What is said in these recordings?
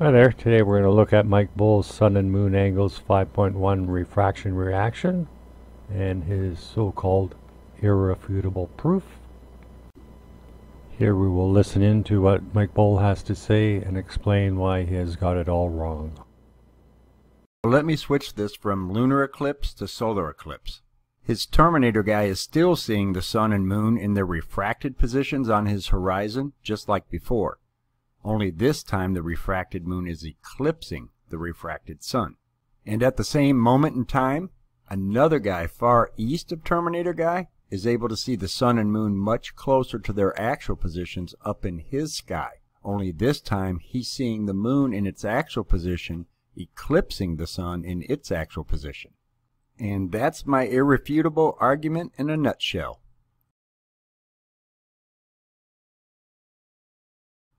Hi there, today we're going to look at Mike Boll's Sun and Moon Angles 5.1 refraction reaction and his so-called irrefutable proof. Here we will listen in to what Mike Boll has to say and explain why he has got it all wrong. Let me switch this from lunar eclipse to solar eclipse. His Terminator guy is still seeing the sun and moon in their refracted positions on his horizon just like before. Only this time the refracted moon is eclipsing the refracted sun. And at the same moment in time, another guy far east of Terminator guy is able to see the sun and moon much closer to their actual positions up in his sky. Only this time he's seeing the moon in its actual position eclipsing the sun in its actual position. And that's my irrefutable argument in a nutshell.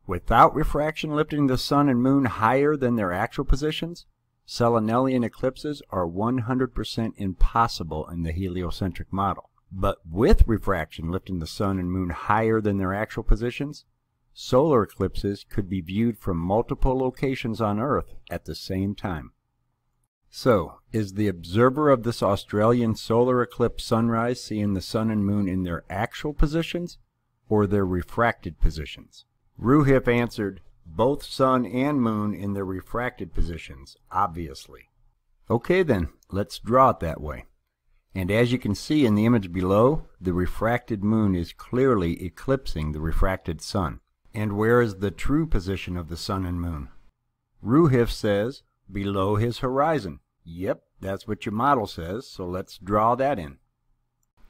Without refraction lifting the sun and moon higher than their actual positions, selenelian eclipses are 100% impossible in the heliocentric model. But with refraction lifting the sun and moon higher than their actual positions, solar eclipses could be viewed from multiple locations on Earth at the same time. So, is the observer of this Australian solar eclipse sunrise seeing the sun and moon in their actual positions or their refracted positions? Ruhiff answered, both sun and moon in their refracted positions, obviously. Okay then, let's draw it that way. And as you can see in the image below, the refracted moon is clearly eclipsing the refracted sun. And where is the true position of the sun and moon? Ruhiff says, below his horizon. Yep, that's what your model says, so let's draw that in.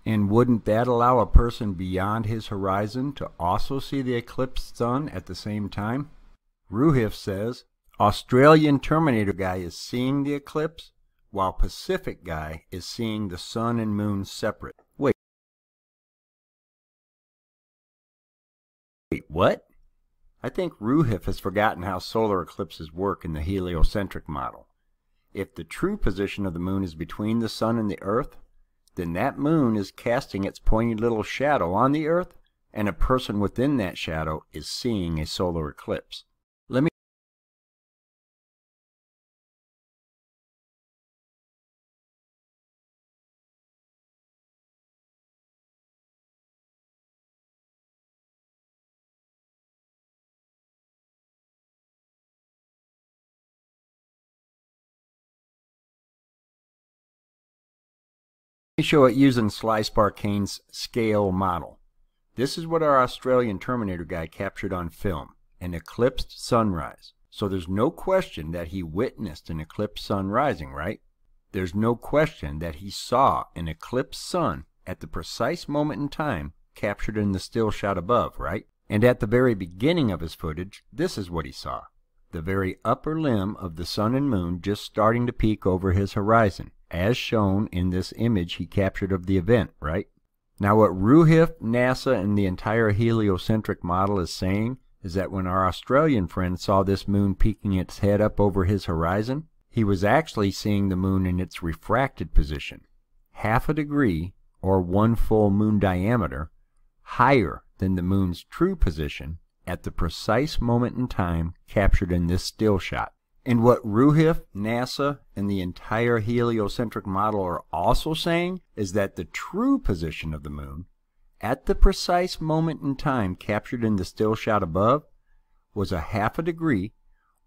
And wouldn't that allow a person beyond his horizon to also see the eclipsed sun at the same time? Ruhiff says, Australian Terminator guy is seeing the eclipse, while Pacific guy is seeing the sun and moon separate. Wait, what? I think Ruhiff has forgotten how solar eclipses work in the heliocentric model. If the true position of the moon is between the sun and the earth, then that moon is casting its pointy little shadow on the earth, and a person within that shadow is seeing a solar eclipse. Let me show it using Slice Barkane's scale model. This is what our Australian Terminator guy captured on film, an eclipsed sunrise. So there's no question that he witnessed an eclipsed sun rising, right? There's no question that he saw an eclipsed sun at the precise moment in time captured in the still shot above, right? And at the very beginning of his footage, this is what he saw. The very upper limb of the sun and moon just starting to peek over his horizon, as shown in this image he captured of the event, right? Now what Ruhiff, NASA, and the entire heliocentric model is saying is that when our Australian friend saw this moon peeking its head up over his horizon, he was actually seeing the moon in its refracted position, half a degree, or 1 full moon diameter, higher than the moon's true position at the precise moment in time captured in this still shot. And what Ruhiff, NASA, and the entire heliocentric model are also saying is that the true position of the moon at the precise moment in time captured in the still shot above was a half a degree,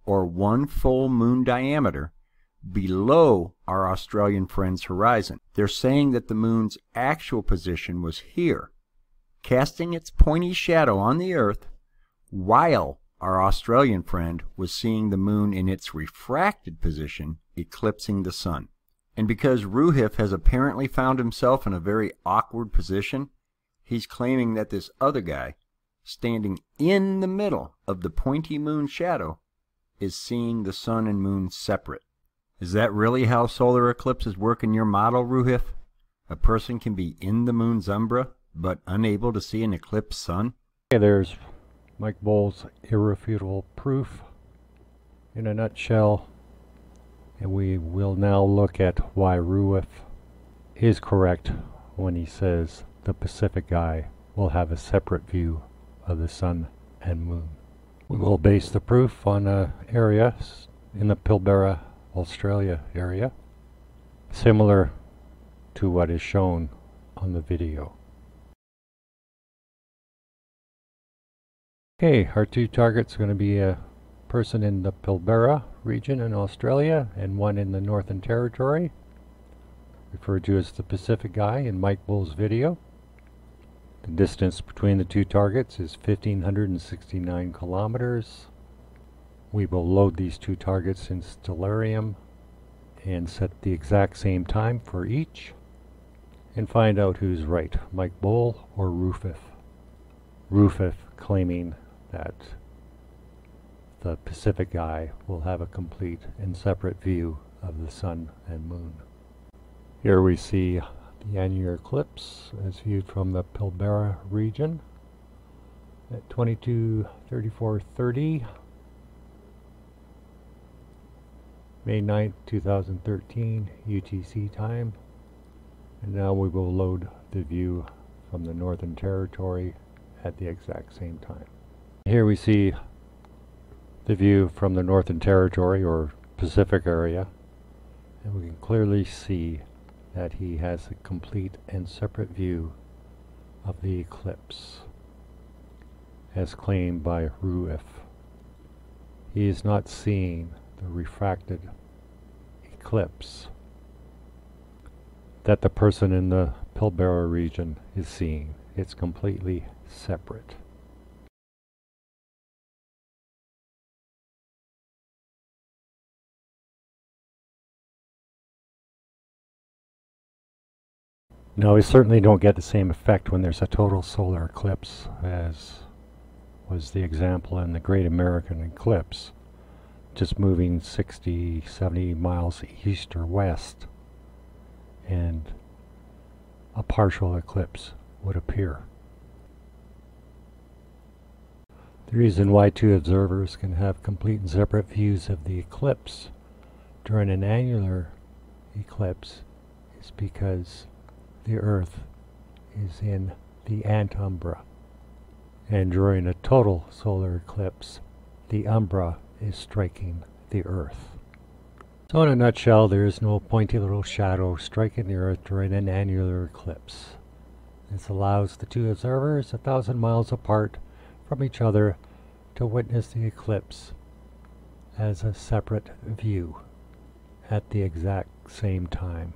or 1 full moon diameter, below our Australian friend's horizon. They're saying that the moon's actual position was here, casting its pointy shadow on the earth, while our Australian friend was seeing the moon in its refracted position eclipsing the sun. And because Ruhiff has apparently found himself in a very awkward position, he's claiming that this other guy, standing in the middle of the pointy moon shadow, is seeing the sun and moon separate. Is that really how solar eclipses work in your model, Ruhiff? A person can be in the moon's umbra, but unable to see an eclipsed sun? Okay, there's Mike Boll's irrefutable proof in a nutshell, and we will now look at why Ruhiff is correct when he says the Pacific guy will have a separate view of the sun and moon. We will base the proof on an area in the Pilbara, Australia area, similar to what is shown on the video. Okay, our two targets are going to be a person in the Pilbara region in Australia and one in the Northern Territory, referred to as the Pacific Guy in Mike Boll's video. The distance between the two targets is 1,569 kilometers. We will load these two targets in Stellarium and set the exact same time for each and find out who's right, Mike Boll or Rufus. Rufus claiming that the Pacific Guy will have a complete and separate view of the sun and moon. Here we see the Annular Eclipse as viewed from the Pilbara region at 22:34:30, May 9th, 2013 UTC time. And now we will load the view from the Northern Territory at the exact same time. Here we see the view from the Northern Territory or Pacific area, and we can clearly see that he has a complete and separate view of the eclipse as claimed by Rufus. He is not seeing the refracted eclipse that the person in the Pilbara region is seeing. It's completely separate. Now, we certainly don't get the same effect when there's a total solar eclipse as was the example in the Great American Eclipse, just moving 60, 70 miles east or west, and a partial eclipse would appear. The reason why two observers can have complete and separate views of the eclipse during an annular eclipse is because the Earth is in the antumbra, and during a total solar eclipse, the umbra is striking the Earth. So in a nutshell, there is no pointy little shadow striking the Earth during an annular eclipse. This allows the two observers 1,000 miles apart from each other to witness the eclipse as a separate view at the exact same time.